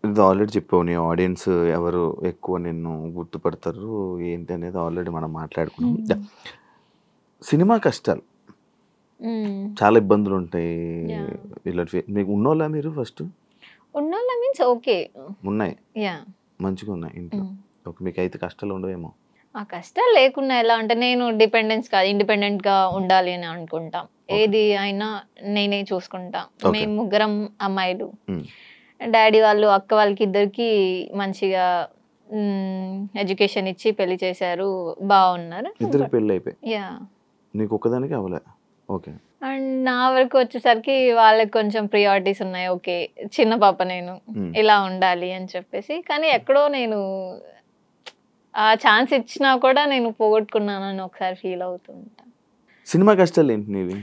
ఇది ఆల్రెడీ చెప్పావు, నీ ఆడియన్స్ ఎవరు ఎక్కువ నిన్ను గుర్తుపడతారు ఏంటి అనేది ఆల్రెడీ మనం మాట్లాడుకున్నాం. సినిమా కష్టాలు చాలా ఇబ్బందులు ఉంటాయి. ఇలాంటి మీకు ఉన్నోళ్ళా మీరు ఫస్ట్?
ఉన్నోళ్ళ మీన్స్ ఓకే
ఉన్నాయి,
యా
మంచిగా ఉన్నాయి ఇంట్లో. ఓకే, మీకు అయితే కష్టాలు ఉండవేమో.
ఆ కష్టాలు లేకుండా ఎలా అంటే నేను డిపెండెన్స్ కాదు, ఇండిపెండెంట్ గా ఉండాలి అని అనుకుంటాం. ఏది అయినా నేనే చూసుకుంటా. మేము ముగ్గురం అమ్మాయిలు, డాడీ వాళ్ళు అక్క వాళ్ళకి ఇద్దరికి మంచిగా ఎడ్యుకేషన్ ఇచ్చి పెళ్లి చేశారు, బాగున్నారు.
ఇద్దరికి పెళ్లి అయిపోయి
యా
నీకు ఒక్కదానికి అవ్వలే. ఓకే.
అండ్ నా వరకు వచ్చేసరికి వాళ్ళకి కొంచెం ప్రియారిటీస్ ఉన్నాయి. ఓకే చిన్న పాప నేను ఇలా ఉండాలి అని చెప్పేసి, కానీ ఎక్కడో నేను ఆ ఛాన్స్ ఇచ్చినా కూడా నేను పోగొట్టుకున్నానని ఒకసారి ఫీల్ అవుతుంటా.
సినిమా కష్టాలు ఏంటి నీవి?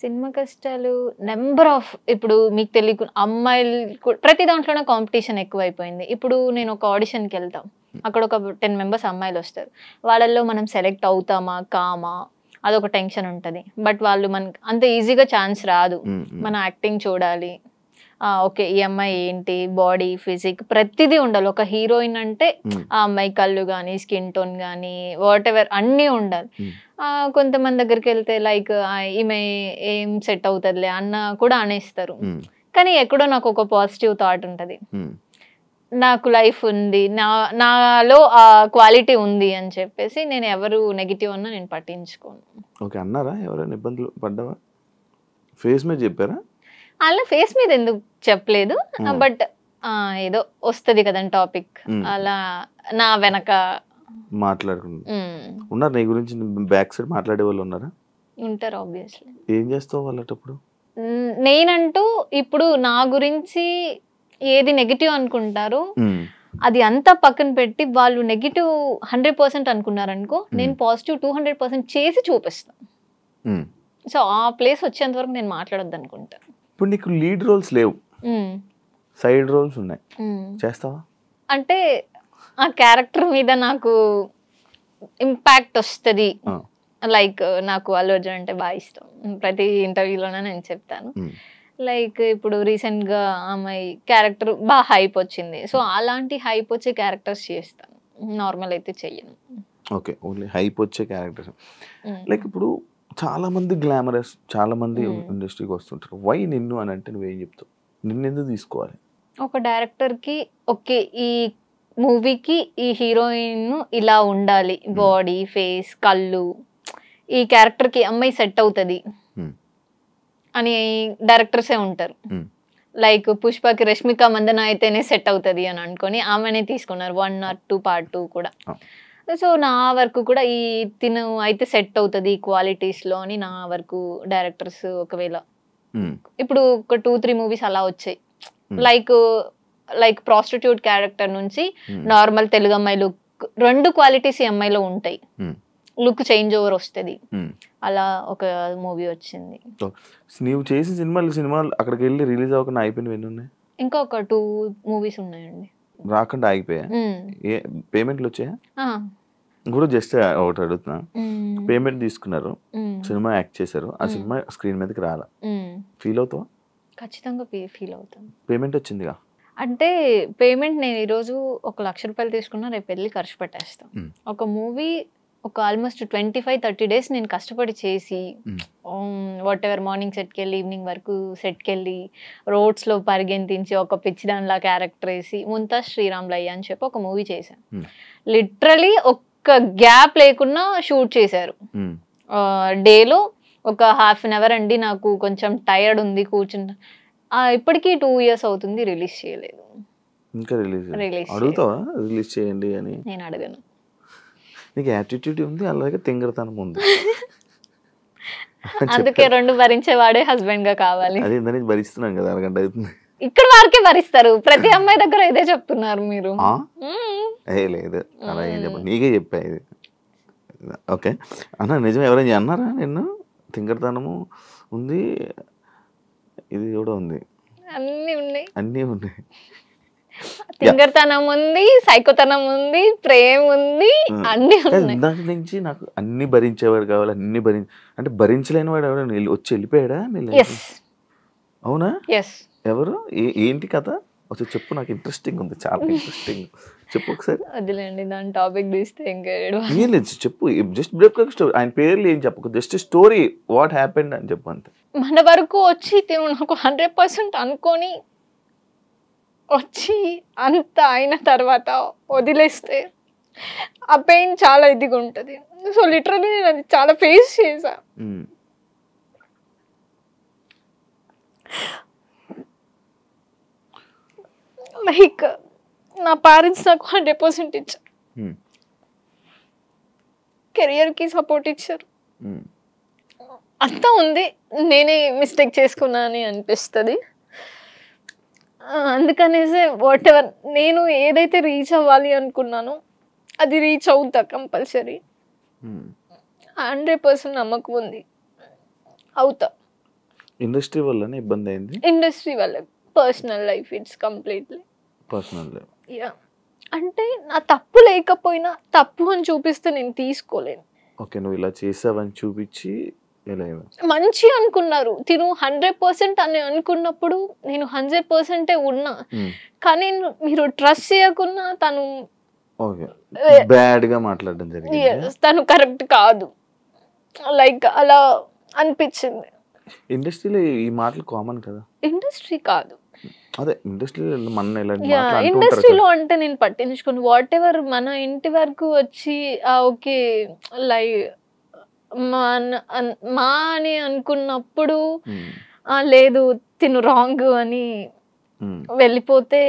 సినిమా కష్టాలు నెంబర్ ఆఫ్. ఇప్పుడు మీకు తెలియకు అమ్మాయిలు ప్రతి దాంట్లోనే కాంపిటీషన్ ఎక్కువైపోయింది. ఇప్పుడు నేను ఒక ఆడిషన్కి వెళ్తాం, అక్కడ ఒక 10 మెంబర్స్ అమ్మాయిలు వస్తారు. వాళ్ళల్లో మనం సెలెక్ట్ అవుతామా కామా అదొక టెన్షన్ ఉంటుంది. బట్ వాళ్ళు మనకి అంత ఈజీగా ఛాన్స్ రాదు. మన యాక్టింగ్ చూడాలి, ఓకే ఈ అమ్మాయి ఏంటి, బాడీ ఫిజిక్ ప్రతిదీ ఉండాలి. ఒక హీరోయిన్ అంటే ఆ అమ్మాయి కళ్ళు కానీ స్కిన్ టోన్ కానీ వాట్ ఎవర్ అన్నీ ఉండాలి. కొంతమంది దగ్గరికి వెళ్తే లైక్ ఈమె ఏం సెట్ అవుతుందిలే అన్న కూడా అనేస్తారు. కానీ ఎక్కడో నాకు ఒక పాజిటివ్ థాట్ ఉంటుంది, నాకు లైఫ్ ఉంది, నాలో ఆ క్వాలిటీ ఉంది అని చెప్పేసి నేను ఎవరు నెగిటివ్ అన్నా నేను పట్టించుకోను.
ఓకే, అన్నారా ఎవరైనా ఇబ్బందులు పడ్డావా? ఫేస్ మీద చెప్పారా?
అలా ఫేస్ మీద ఎందుకు చెప్పలేదు, బట్ ఏదో వస్తుంది కదండి టాపిక్, అలా నా వెనక
మాట్లాడుకుంటా ఉన్నారు. నీ గురించి బ్యాక్ సైడ్ మాట్లాడే వాళ్ళు ఉన్నారా?
ఉంటారు ఆబ్వియస్లీ.
ఏం చేస్తావు వాళ్ళటప్పుడు?
నేనంటూ ఇప్పుడు నా గురించి ఏది నెగిటివ్ అనుకుంటారో అది అంతా పక్కన పెట్టి వాళ్ళు నెగిటివ్ 100% అనుకున్నారనుకో, నేను పాజిటివ్ 200% చేసి చూపిస్తాను. సో ఆ ప్లేస్ వచ్చేంత వరకు నేను మాట్లాడొద్దు అనుకుంటా.
ఇప్పుడు నీకు లీడ్ రోల్స్ లేవు, సైడ్ రోల్స్ ఉన్నాయి, చేస్తావా?
అంటే ఆ క్యారెక్టర్ మీద నాకు ఇంపాక్ట్ వస్తుంది. లైక్ నాకు అల్లు అర్జున్ అంటే బాగా ఇష్టం, ప్రతి ఇంటర్వ్యూలోనే నేను చెప్తాను. లైక్ ఇప్పుడు రీసెంట్ గా అమ్మాయి క్యారెక్టర్ బాగా హైప్ వచ్చింది, సో అలాంటి హైప్ వచ్చే క్యారెక్టర్స్ చేస్తాను, నార్మల్ అయితే చెయ్యను.
ఓకే, ఓన్లీ హైప్ వచ్చే క్యారెక్టర్స్. లైక్ ఇప్పుడు చాలా మంది గ్లామరస్, చాలా మంది ఇండస్ట్రీకి వస్తుంటారు. వై నిన్ను అని అంటే నువ్వేం చెప్తావు? నిన్ను ఎందుకు తీసుకోవాలి?
ఒక డైరెక్టర్ కి ఓకే ఈ మూవీకి ఈ హీరోయిన్ ఇలా ఉండాలి, బాడీ ఫేస్ కళ్ళు, ఈ క్యారెక్టర్ కి అమ్మాయి సెట్ అవుతుంది అని డైరెక్టర్సే ఉంటారు. లైక్ పుష్పకి రష్మిక మందన అయితేనే సెట్ అవుతుంది అని అనుకొని ఆమెనే తీసుకున్నారు 1 or 2 part 2 కూడా. సో నా వరకు కూడా ఈ తిను అయితే సెట్ అవుతుంది క్వాలిటీస్ లో అని నా వరకు డైరెక్టర్స్ ఒకవేళ ఇప్పుడు ఒక 2-3 మూవీస్ అలా వచ్చాయి. లైక్ ప్రాస్టిట్యూట్ క్యారెక్టర్ నుంచి నార్మల్ తెలుగు అమ్మాయి లుక్, 2 క్వాలిటీస్ ఈ అమ్మాయిలో ఉంటాయి, లుక్ చేంజ్ ఓవర్ వస్తుంది. అలా ఒక మూవీ వచ్చింది.
నీవు చేసిన సినిమాలు అక్కడికి వెళ్ళి రిలీజ్ అవ్వకుండా అయిపోయినవి ఎన్ని ఉన్నాయి?
ఇంకా ఒక 2 మూవీస్ ఉన్నాయండి.
రాకుండా ఆగిపోయా? పేమెంట్లు వచ్చాయా? కూడా జస్ట్ ఒకటి అడుగుతున్నా, పేమెంట్ తీసుకున్నారు, సినిమా యాక్ట్ చేశారు, ఆ సినిమా స్క్రీన్ మీదకి రాలా, ఫీల్ అవుతావా?
ఖచ్చితంగా ఫీల్ అవుతాను.
పేమెంట్ వచ్చిందిగా
అంటే పేమెంట్ నేను ఈరోజు 1 లక్ష రూపాయలు తీసుకున్నా, రేపు వెళ్ళి ఖర్చు పెట్టేస్తాను. ఒక మూవీ ఒక ఆల్మోస్ట్ 25-30 డేస్ నేను కష్టపడి చేసి వాట్ ఎవర్ మార్నింగ్ సెట్కి వెళ్ళి ఈవినింగ్ వరకు సెట్కి వెళ్ళి రోడ్స్లో పరిగెంతించి ఒక పిచ్చి దానిలా క్యారెక్టర్ వేసి ముంతాజ్ శ్రీరామ్లయ్య అని చెప్పి ఒక మూవీ చేశాను. లిటరలీ ఒక్క గ్యాప్ లేకుండా షూట్ చేశారు. డేలో ఒక 1/2 hour అండి, నాకు కొంచెం టైర్డ్ ఉంది కూర్చుంటా. ఇప్పటికీ 2 years అవుతుంది, రిలీజ్ చేయలేదు.
ఇంకా రిలీజ్ అడుగుతావా? రిలీజ్ చేయండి అని
నేను అడగను.
నీకు యాటిట్యూడ్ ఉంది, అలాగే తింగరతనం ఉంది,
అందుకే 2 భరించేవాడే హస్బెండ్ గా కావాలి.
అదే దాన్ని భరిస్తున్నాం కదా, అరగంట అవుతుంది.
ఇక్కడ వరకే భరిస్తారు, ప్రతి అమ్మాయి దగ్గర ఇదే చెప్తున్నారు మీరు.
లేదు అలా ఏం చెప్పండి, నీకే చెప్పా ఇది. ఓకే అన్న, నిజం ఎవరైనా అన్నారా నిన్ను తింగరతనము ఉంది, ఇది కూడా ఉంది,
అన్నీ
ఉన్నాయి,
తింగరతనం ఉంది, సైకోతనం ఉంది, ప్రేమ ఉంది, అన్ని ఉన్నాయి.
దాని నుంచి నాకు అన్ని భరించేవాడు కావాలి, అన్ని అంటే భరించలేని వాడు ఎవరైనా వచ్చి వెళ్ళిపోయాడా? అవునా? ఎవరు? ఏంటి కథ ఒకసారి చెప్పు, నాకు ఇంట్రెస్టింగ్ ఉంది, చాలా ఇంట్రెస్టింగ్. చెప్పు ఒకసారి.
వదిలేండి, దాని టాపిక్ తీస్తే ఇంకా
ఏం లేదు, చెప్పు. జస్ట్ బ్రేక్ స్టోరీ, ఆయన పేర్లు ఏం చెప్పకు, జస్ట్ స్టోరీ వాట్ హ్యాపెండ్ అని చెప్పు అంతే.
మన వరకు వచ్చి నాకు 100% అనుకొని వచ్చి అంత అయిన తర్వాత వదిలేస్తే ఆ పెయిన్ చాలా ఇదిగా ఉంటుంది. సో లిటరలీ నేను అది చాలా ఫేస్ చేశా. లైక్ నా పేరెంట్స్ నాకు 100% ఇచ్చారు, కెరియర్కి సపోర్ట్ ఇచ్చారు, అంతా ఉంది. నేనే మిస్టేక్ చేసుకున్నా అని అనిపిస్తుంది. అందుకనేసే వాట్ ఎవర్ నేను ఏదైతే రీచ్ అవ్వాలి అనుకున్నానో అది రీచ్ అవుతా కంపల్సరీ. 100% నమ్మకం ఉంది, అవుతా.
ఇండస్ట్రీ వల్లనే ఇబ్బంది అయింది?
ఇండస్ట్రీ వల్ల, personal life it's completely
personal life.
Yeah, అంటే నా తప్పు లేకపోయినా తప్పు అని చూపిస్తే నేను తీసుకోలేను.
ఓకే, నువ్వు ఇలా చేసావని చూపించి
మంచి అనుకున్నారు తిను 100% అని అనుకున్నప్పుడు నేను 100% ఉన్నా. కానీ మీరు ట్రస్ట్ చేయకున్నా తను
బ్యాడ్ గా మాట్లాడడం జరిగింది,
తను కరెక్ట్ కాదు, లైక్ అలా అనిపించింది.
ఇండస్ట్రీలో ఈ మాటలు కామన్ కదా?
ఇండస్ట్రీ కాదు,
అదే ఇండస్ట్రీలో
ఇండస్ట్రీలో అంటే నేను పట్టించుకోను. వాట్ ఎవర్ మన ఇంటి వరకు వచ్చి ఓకే లైక్ మా అని అనుకున్నప్పుడు లేదు తిను రాంగ్ అని వెళ్ళిపోతే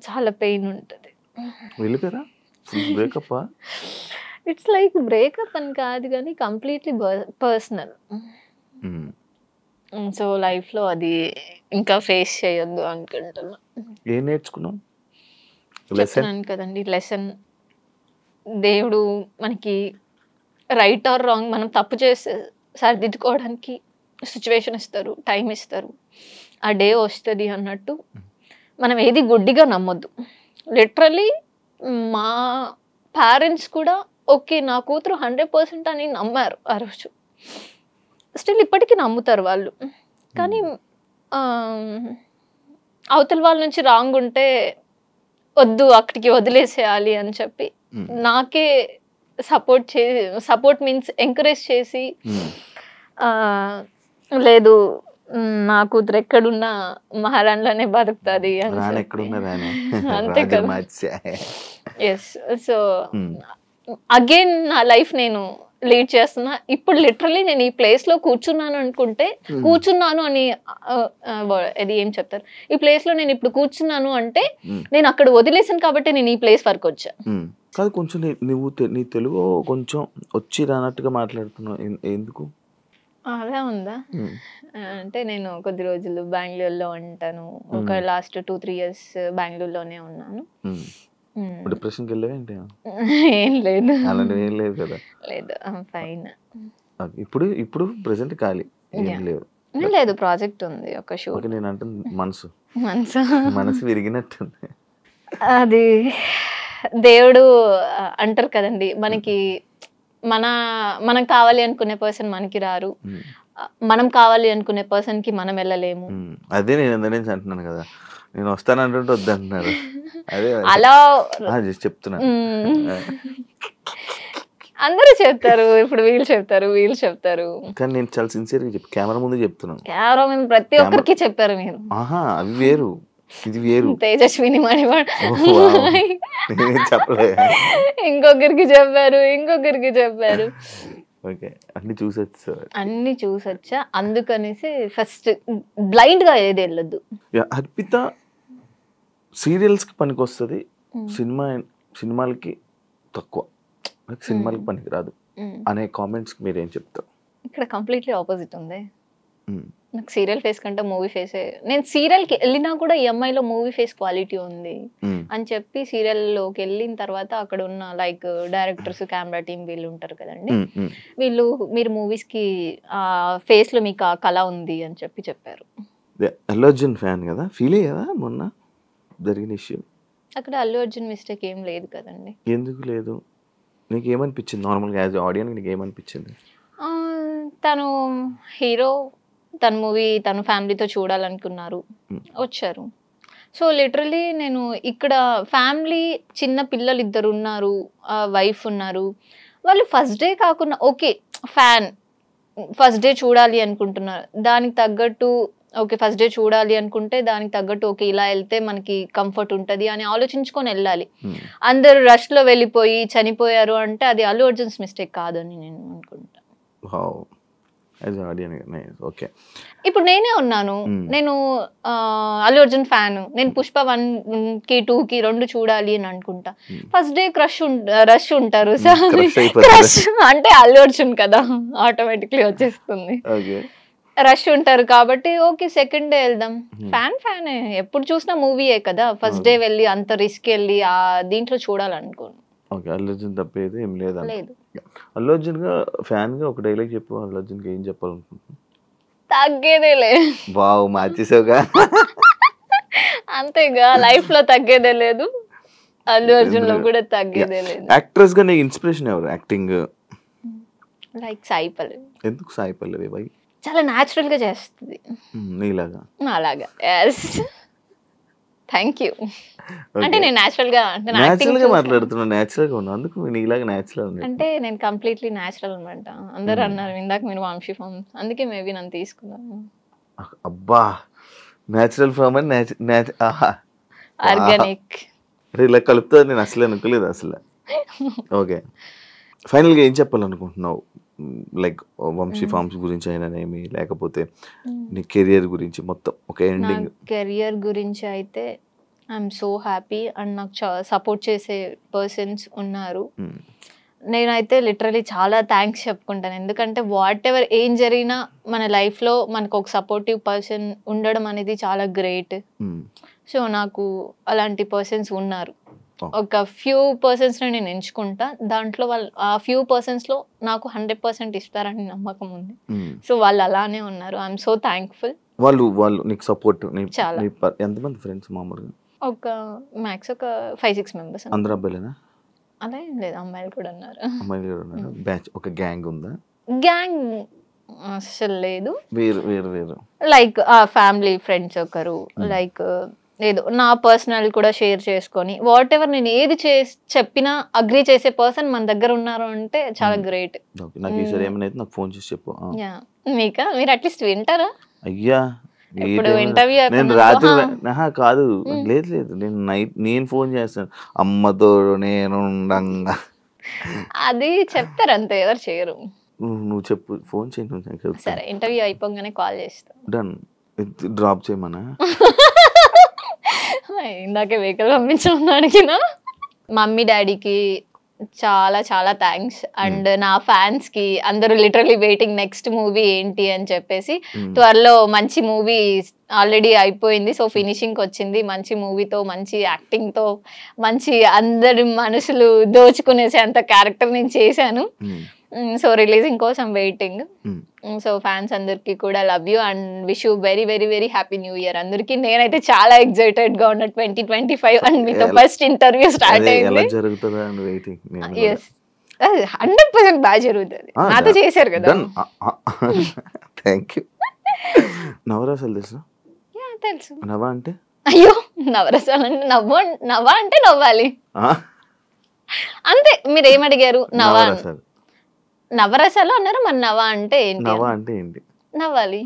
చాలా పెయిన్ ఉంటుంది. ఇట్స్ లైక్ బ్రేకప్ అని కాదు కానీ కంప్లీట్లీ పర్సనల్. సో లైఫ్ లో అది ఇంకా ఫేస్ చేయొద్దు అనుకుంటున్నా.
ఏం నేర్చుకున్నాం?
చెప్తున్నాను కదండి లెసన్. దేవుడు మనకి రైట్ ఆర్ రాంగ్ మనం తప్పు చేస్తే సరిదిద్దుకోవడానికి సిచ్యువేషన్ ఇస్తారు, టైం ఇస్తారు, ఆ డే వస్తుంది అన్నట్టు మనం ఏది గుడ్డిగా నమ్మొద్దు. లిటరలీ మా పేరెంట్స్ కూడా ఓకే నా కూతురు 100% అని నమ్మారు ఆ రోజు. స్టిల్ ఇప్పటికీ నమ్ముతారు వాళ్ళు. కానీ అవతల వాళ్ళ నుంచి రాంగ్ ఉంటే వద్దు అక్కడికి వదిలేసేయాలి అని చెప్పి నాకే సపోర్ట్ మీన్స్ ఎంకరేజ్ చేసి లేదు నా కూతురు ఎక్కడున్నా మహారాణిలోనే బతుకుతుంది అంతే కదా. ఎస్, సో అగైన్ నా లైఫ్ నేను లీడ్ చేస్తున్నా. ఇప్పుడు లిటరలీ నేను ఈ ప్లేస్ లో కూర్చున్నాను అనుకుంటే కూర్చున్నాను అని అది ఏం చెప్తారు, ఈ ప్లేస్ లో నేను ఇప్పుడు కూర్చున్నాను అంటే నేను అక్కడ వదిలేసాను కాబట్టి నేను ఈ ప్లేస్ వరకు వచ్చా.
కాదు, కొంచెం నువ్వు నీ తెలుగు కొంచెం వచ్చి రానట్టుగా మాట్లాడుతున్నావు, ఎందుకు
అలా ఉందా? అంటే నేను కొద్ది రోజులు బెంగళూరులో ఉంటాను, ఒక లాస్ట్ 2-3 years బెంగళూరులోనే ఉన్నాను.
డిప్రెషన్కి వెళ్ళావేంటి?
ఏం లేదు,
అలాంటివి ఏం లేదు కదా?
లేదు, ఫైన్.
ఇప్పుడు ప్రెసెంట్ ఖాళీ ఏం లేదు?
లేదు, ప్రాజెక్ట్ ఉంది ఒక షూట్.
నేను అంటే మనసు విరిగినట్టుంది.
అది దేవుడు అంటారు కదండి, మనకి మనం కావాలి అనుకునే పర్సన్ మనకి రారు, మనం కావాలి అనుకునే పర్సన్ కి మనం వెళ్ళలేము.
అదే నేను అందరి అంటున్నాను కదా, నేను వస్తాను అంటుంటే వద్దంటున్నారు. అదే
అలా
చెప్తున్నా,
అందరూ చెప్తారు, ఇప్పుడు వీళ్ళు చెప్తారు
కానీ నేను చాలా సిన్సియర్గా కెమెరా ముందు చెప్తున్నాను.
కెమెరా ముందు ప్రతి ఒక్కరికి చెప్పారు మీరు.
అవి వేరు, ఇది వేరు.
తేజస్విని మణివాడు
చెప్పలేదు,
ఇంకొకరికి చెప్పారు.
ఓకే, అన్ని
చూసొచ్చా. అందుకనేసి ఫస్ట్ బ్లైండ్ గా ఏది వెళ్ళొద్దు.
అర్పిత సీరియల్స్ కి పనికి వస్తుంది, సినిమాలకి తక్కువ, సినిమాలకి పనికి రాదు అనే కామెంట్స్ మీరేం చెప్తారు?
ఇక్కడ కంప్లీట్లీ ఆపోజిట్ ఉంది. నాకు సీరియల్ ఫేస్ కంటే మూవీ ఫేసే. నేను సీరియల్కి వెళ్ళినా కూడా ఈఎంఐలో మూవీ ఫేస్ క్వాలిటీ ఉంది అని చెప్పి సీరియల్లోకి వెళ్ళిన తర్వాత అక్కడ ఉన్న లైక్ డైరెక్టర్స్, కెమెరా టీమ్ వీళ్ళు ఉంటారు కదండి, వీళ్ళు మీరు మూవీస్కి ఫేస్లో మీకు ఆ కళ ఉంది అని చెప్పారు.
అల్లు అర్జున్ ఫ్యాన్ కదా, ఫీల్ అయ్యావా మొన్న జరిగిన ఇష్యూ?
అక్కడ అల్లు అర్జున్ మిస్టేక్ ఏం లేదు కదండి.
ఎందుకు లేదు? నీకు ఏమనిపించింది నార్మల్గా యాజ్ ఆడియన్స్? నీకు ఏమనిపించింది?
తను హీరో, తన మూవీ తన ఫ్యామిలీతో చూడాలనుకున్నారు, వచ్చారు. సో లిటరలీ నేను ఇక్కడ ఫ్యామిలీ, చిన్న పిల్లలు 2 ఉన్నారు, వైఫ్ ఉన్నారు, వాళ్ళు ఫస్ట్ డే కాకుండా ఓకే ఫ్యాన్ ఫస్ట్ డే చూడాలి అనుకుంటున్నారు, దానికి తగ్గట్టు ఓకే ఫస్ట్ డే చూడాలి అనుకుంటే దానికి తగ్గట్టు ఓకే ఇలా వెళ్తే మనకి కంఫర్ట్ ఉంటది అని ఆలోచించుకొని వెళ్ళాలి. అందరు రష్ లో వెళ్ళిపోయి చనిపోయారు అంటే అది అల్లు అర్జున్స్ మిస్టేక్ కాదని నేను అనుకుంటా.
ఓకే
ఇప్పుడు నేనే ఉన్నాను, నేను అల్లు అర్జున్ ఫ్యాన్, నేను పుష్ప 1కి 2కి 2 చూడాలి అని అనుకుంటా. ఫస్ట్ డే రష్ ఉంటారు, క్రష్ అంటే అల్లు అర్జున్ కదా ఆటోమేటిక్లీ వచ్చేస్తుంది, రష్ ఉంటారు కాబట్టి ఓకే సెకండ్ డే వెళ్దాం. ఫ్యానే ఎప్పుడు చూసినా మూవీయే కదా, ఫస్ట్ డే వెళ్ళి అంత రిస్క్ వెళ్ళి ఆ దీంట్లో చూడాలనుకోను.
ఓకే అల్లు అర్జున్ తప్పేది ఏం లేదు. అల్లు అర్జున్ గా ఫ్యాన్ గా ఒక డైలాగ్ చెప్పు, అల్లు అర్జున్ కి ఏం చెప్పాలనుకుంటున్నాను?
తగ్గేదేలే.
వావ్ మార్చేసావుగా.
అంతేగా, లైఫ్ లో తగ్గేదే లేదు, అల్లు అర్జున్ లో కూడా తగ్గేదే లేదు.
యాక్ట్రెస్ గా నీకు ఇన్స్పిరేషన్ ఎవరు యాక్టింగ్?
లైక్ సాయి పల్లవి.
ఎందుకు సాయి పల్లవి? బై
చాలా న్యాచురల్ గా చేస్తుంది
నీలాగా.
అలాగా ఎస్ థ్యాంక్ యూ. అంటే నేను న్యాచురల్ గా
మాట్లాడుతున్నా, న్యాచురల్ గా ఉన్నా, అందుకు నీలాగా న్యాచురల్
అంటే నేను కంప్లీట్లీ న్యాచురల్ అనమాట. అందరు అన్నారు ఇందాక మీరు వంశీ ఫామ్, అందుకే మేబీ నన్ను తీసుకున్నాను.
అబ్బా న్యాచురల్ ఫామ్ అని
ఆర్గానిక్
ఇలా కలుపుతుంది, నేను అసలు అనుకోలేదు అసలు. ఓకే ఫైనల్ గా ఏం చెప్పాలనుకుంటున్నావు? లైక్ వంశీ ఫార్మ్స్ గురించి అయినానేమి, లేకపోతే నీ కెరియర్ గురించి మొత్తం ఒక ఎండింగ్.
కెరియర్ గురించి అయితే ఐఎమ్ సో హ్యాపీ అండ్ నాకు సపోర్ట్ చేసే పర్సన్స్ ఉన్నారు. నేనైతే లిటరలీ చాలా థ్యాంక్స్ చెప్పుకుంటాను, ఎందుకంటే వాట్ ఎవర్ ఏం జరిగినా మన లైఫ్లో మనకు ఒక సపోర్టివ్ పర్సన్ ఉండడం అనేది చాలా గ్రేట్. సో నాకు అలాంటి పర్సన్స్ ఉన్నారు. ఒక ఫ్యూ పర్సన్స్ నేను ఎంచుకుంటా, దాంట్లో వాళ్ళు ఆ ఫ్యూ పర్సన్స్ లో నాకు 100% ఇస్తారని నమ్మకం ఉంది. సో వాళ్ళు అలానే ఉన్నారు, ఐఎమ్ సో థ్యాంక్ఫుల్.
వాళ్ళు నీకు సపోర్ట్ చాలా. ఎంతమంది ఫ్రెండ్స్ మామూలుగా?
ఒక మ్యాక్స్ ఒక 5-6 మెంబర్స్.
అందరూ అబ్బాయిలేనా?
అలా ఏం లేదు, అమ్మాయిలు కూడా ఉన్నారు.
అమ్మాయిలు కూడా ఉన్నారు. బ్యాచ్ ఒక గ్యాంగ్ ఉందా?
గ్యాంగ్ అసలు లేదు,
వేరు వేరు వేరు.
లైక్ ఆ ఫ్యామిలీ ఫ్రెండ్స్ ఒకరు, లైక్ లేదు నా పర్సనల్ కూడా షేర్ చేసుకొని వాట్ ఎవర్ నేను ఏది చెప్పినా అగ్రీ చేసే పర్సన్ మన దగ్గర ఉన్నారు అంటే చాలా గ్రేట్.
నాకు ఫోన్ చేసి చెప్పు.
మీకా? మీరు అట్లీస్ట్ వింటారా?
అయ్యా
ఇప్పుడు ఇంటర్వ్యూ
నేను రాత్రి కాదు, లేదు లేదు, నేను నైట్ నేను ఫోన్ చేస్తాను అమ్మతో నేను ఉండంగా.
అది చెప్తారు అంతే, ఎవరు చేయరు.
నువ్వు చెప్పు, ఫోన్ చేయి.
సరే ఇంటర్వ్యూ అయిపోగానే కాల్ చేస్తా.
డన్. డ్రాప్ చేయమనా?
ఇందాకే వెహికల్ పంపించమని అడిగిన. మమ్మీ డాడీకి చాలా చాలా థ్యాంక్స్, అండ్ నా ఫ్యాన్స్ కి అందరూ లిటరలీ వెయిటింగ్ నెక్స్ట్ మూవీ ఏంటి అని చెప్పేసి. త్వరలో మంచి మూవీ ఆల్రెడీ అయిపోయింది, సో ఫినిషింగ్ వచ్చింది. మంచి మూవీతో, మంచి యాక్టింగ్ తో, మంచి అందరి మనసులు దోచుకునేసే అంత క్యారెక్టర్ నేను చేశాను. సో రిలీజింగ్ కోసం వెయిటింగ్. సో ఫ్యాన్స్ అందరికి కూడా love you and wish you very very very happy new year అందరికి. నేనైతే చాలా ఎక్సైటెడ్ గా ఉన్నా 2025 అండ్ మీతో ఫస్ట్ ఇంటర్వ్యూ స్టార్ట్ అయింది. 100% బాగా జరుగుతుంది, నాతో చేశారు కదా.
నవరసాలు తెలుసు?
తెలుసు.
నవ్వా అంటే?
అయ్యో నవరసాలు అంటే నవ్వా అంటే నవ్వాలి అంతే. మీరు ఏమడిగారు? నవరసాలు అన్నారు, మరి నవ్వా అంటే ఏంటి?
నవ్వా అంటే ఏంటి?
నవ్వాలి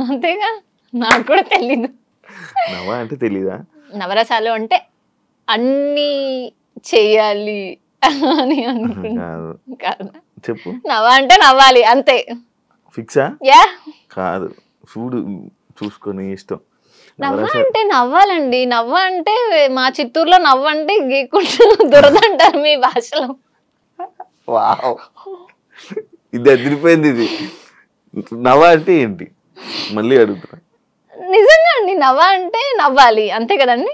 అంతేగా, నాకు కూడా తెలీదు.
నవ్వా అంటే తెలీదా?
నవరసాలు అంటే అన్ని చెయ్యాలి అని అనుకుంటున్నాను.
చెప్పు.
నవ్వా అంటే నవ్వాలి అంతే.
ఫిక్సా?
యా.
కాదు, చూడు చూసుకొని ఇష్టం.
నవ్వ అంటే నవ్వాలండి. నవ్వ అంటే మా చిత్తూరులో నవ్వంటే గీకుంటూ దురదంటారు మీ భాషలో.
వావ్, ఇది అదిరిపోయింది. ఇది నవ్వ అంటే ఏంటి మళ్ళీ అడుగుతున్నా.
నిజంగా అండి, నవ్వ అంటే నవ్వాలి అంతే కదండి.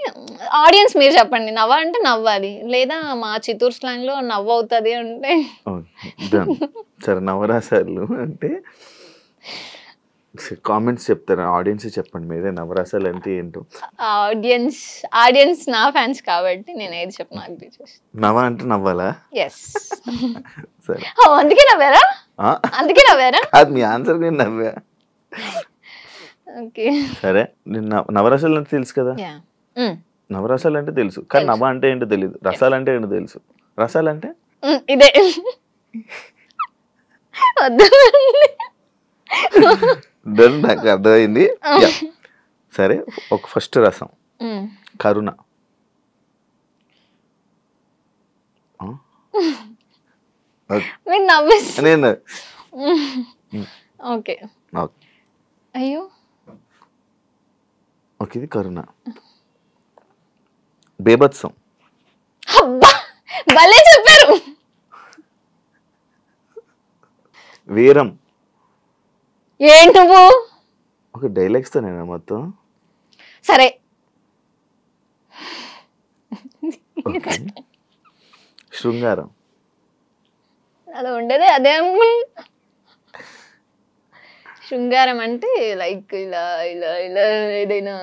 ఆడియన్స్ మీరు చెప్పండి, నవ్వ అంటే నవ్వాలి, లేదా మా చిత్తూరు స్లాంగ్ లో నవ్వు అవుతుంది అంటే.
సరే, నవరసాలు అంటే కామెంట్స్ చెప్తారా? ఆడియన్స్ చెప్పండి మీరే, నవరసాలు అంటే ఏంటో.
ఆడియన్స్ నా ఫ్యాన్స్ కాబట్టి నేను ఏది చెప్పిన అగ్రీ చేస్తాను.
నవ్వ అంటే నవ్వాలా?
ఎస్. సరే, అందుకే నవ్వారా? అందుకే నవ్వారా?
అది మీ ఆన్సర్ నేను నవ్వా.
ఓకే
సరే, నేను నవరసాలు అంటే తెలుసు కదా. నవరసాలు అంటే తెలుసు, కానీ నవ్వ అంటే ఏంటో తెలియదు. రసాలు అంటే ఏంటో తెలుసు. రసాలు అంటే
ఇదే.
డన్, నాకు అర్థమైంది. సరే, ఒక ఫస్ట్ రసం కరుణ.
మీరు నవ్వేసి
నేను
ఓకే. అయ్యో
ఓకే, ఇది కరుణ. బేభత్సం.
అబ్బా భలే చెప్పారు.
వీరం.
ఏంటి నువ్వు
ఒక డైలాగ్స్ తో నేను మొత్తం.
సరే
శృంగారం.
అలా ఉండేదే అదే. శృంగారం అంటే లైక్ ఇలా ఇలా ఇలా ఏదైనా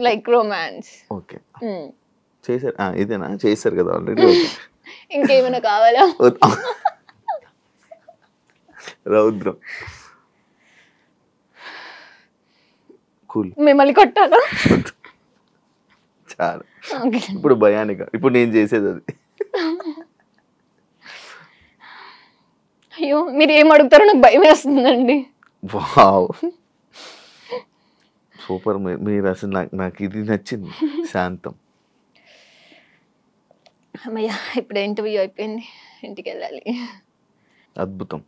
లైక్ రొమాన్స్.
ఓకే, చేశారు. ఇదేనా చేశారు కదా ఆల్రెడీ.
ఇంకేమైనా కావాలా?
రౌద్రం. కూల్.
మిమ్మల్ని కొట్టాలా?
చాలా. ఇప్పుడు భయానిక. ఇప్పుడు నేను చేసేది అది.
అయ్యో మీరు ఏం అడుగుతారో నాకు భయం వేస్తుందండి.
Wow, super. మీరు అసలు నాకు ఇది నచ్చింది. శాంతం.
అమ్మయ్య ఇప్పుడు ఇంటర్వ్యూ అయిపోయింది, ఇంటికి వెళ్ళాలి.
అద్భుతం.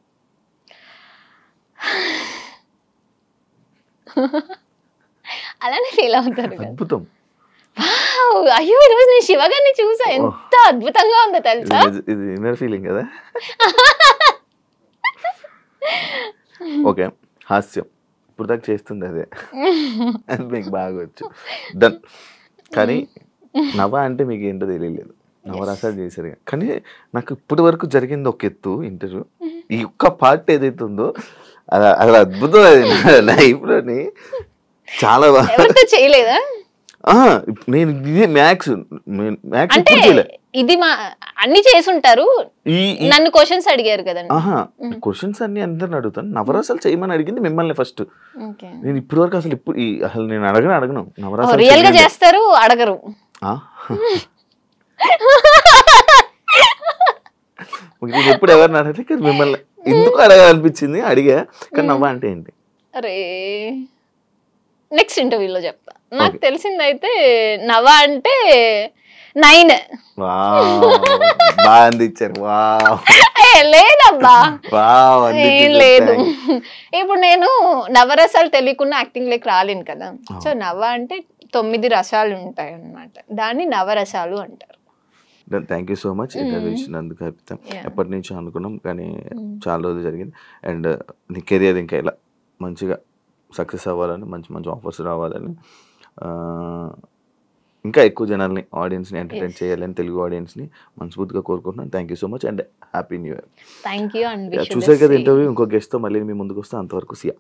అలానే ఫీల్ అవుతారు కదా.
అద్భుతం.
అయ్యో ఈరోజు నేను శివ గారిని చూసా, ఎంత అద్భుతంగా ఉందో తెలుసా.
ఇది ఇన్నర్ ఫీలింగ్ కదా. ఓకే, హాస్యం. ఇప్పుడు దాకా చేస్తుంది అదే, అది మీకు బాగా వచ్చు. డన్. కానీ నవ అంటే మీకు ఏంటో తెలియలేదు. నవరసాలు చేశారు కానీ నాకు ఇప్పటి వరకు జరిగింది ఒక ఎత్తు ఇంటర్వ్యూ. ఈ ఒక్క పార్ట్ ఏదైతే ఉందో అది అద్భుతం. అది లైఫ్లోని చాలా బాగా
చేయలేదా?
నేను ఇది మ్యాథ్స్
అంటే ఇది మా అన్ని చేసుంటారు. నన్ను క్వశ్చన్స్ అడిగారు కదండి.
క్వశ్చన్స్ అన్ని అందరిని అడుగుతాను. నవరసాలు చేయమని అడిగింది మిమ్మల్ని ఫస్ట్. నేను ఇప్పటి వరకు అసలు నేను అడగను నవరసాలు.
రియల్ గా చేస్తారు, అడగరు.
ఎప్పుడు ఎవరిని అడగలే, మిమ్మల్ని ఎందుకు అడగాలనిపించింది, అడిగా. కానీ నవ్వ అంటే ఏంటి?
అరే నెక్స్ట్ ఇంటర్వ్యూలో చెప్తా. నాకు తెలిసిందైతే నవ అంటే 9.
బాగా అందించారు.
లేదబ్బా లేదు. ఇప్పుడు నేను నవరసాలు తెలియకుండా యాక్టింగ్ లేక రాలేను కదా. సో నవ అంటే 9 రసాలు ఉంటాయి అన్నమాట, దాన్ని నవరసాలు అంటారు.
Thank you so much interview ఇచ్చినందుకు. ఎప్పటి నుంచో అనుకున్నాం కానీ చాలా రోజులు జరిగింది. అండ్ నీ కెరియర్ ఇంకా ఇలా మంచిగా సక్సెస్ అవ్వాలని, మంచి మంచి ఆఫర్స్ రావాలని, ఇంకా ఎక్కువ జనాల్ని, ఆడియన్స్ని ఎంటర్టైన్ చేయాలని, తెలుగు ఆడియన్స్ని మనస్ఫూర్తిగా కోరుకుంటున్నాను. Thank you so much and happy new year.
Thank you.
చూసారు కదా ఇంటర్వ్యూ. ఇంకో గెస్ట్తో మళ్ళీ మీ ముందుకు వస్తే, అంతవరకు సియా.